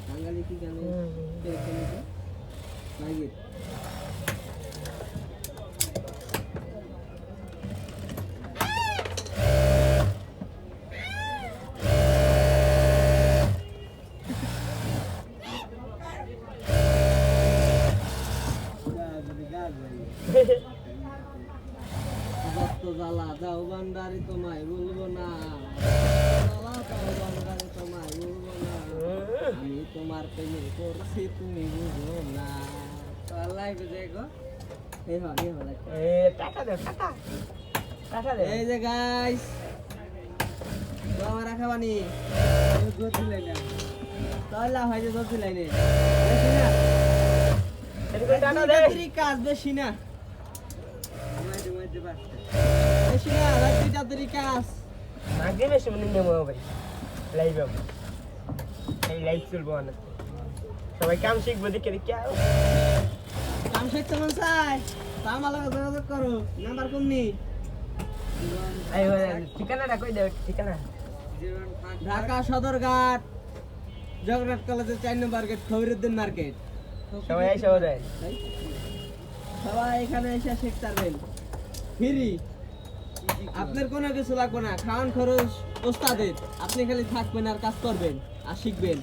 বাঙালি কি জানে লাগে জ্বালা যাও বান্দারি তোমায় বলবো না তোমায় বলবো না আমি তোমার প্রেমে করছি তুমি বুঝো না এই যে গাইস আমার রাখা বানি তাহলে হয়তো ধরতে লাইনে কাজ বেশি না বেশি না রাত্রি তাড়াতাড়ি কাজ আগে বেশি মনে নেবো ভাই লাইভ এই লাইভ চলবো না সবাই কাম শিখবো দেখে দেখে কাম শিখতে মন চাই তা আমার লগে যোগাযোগ করো নাম্বার কোন নি ঠিকানাটা কই দাও ঠিকানা ঢাকা সদরঘাট জগন্নাথ কলেজের 4 নম্বর গেট খবিরউদ্দিন মার্কেট সবাই এসে ওদের সবাই এখানে এসে শিখতে পারবেন ফ্রি আপনার কোনো কিছু লাগবে না খাওয়ান খরচ ওস্তাদের আপনি খালি থাকবেন আর কাজ করবেন আর শিখবেন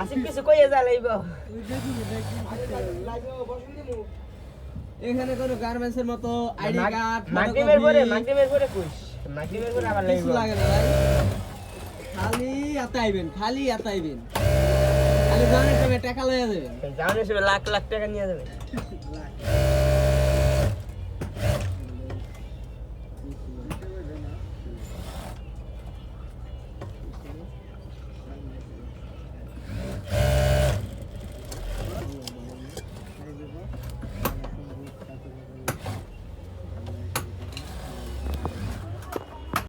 আসিফ কিছু কইয়া যা লাইব এখানে কোনো গার্মেন্টসের মতো আইডি কার্ড মাগরিবের পরে কইস মাগরিবের পরে আবার লাইব লাগে না ভাই খালি আতাইবেন খালি জানেন টাকা লইয়া যাবেন জানেন সব লাখ লাখ টাকা নিয়ে যাবে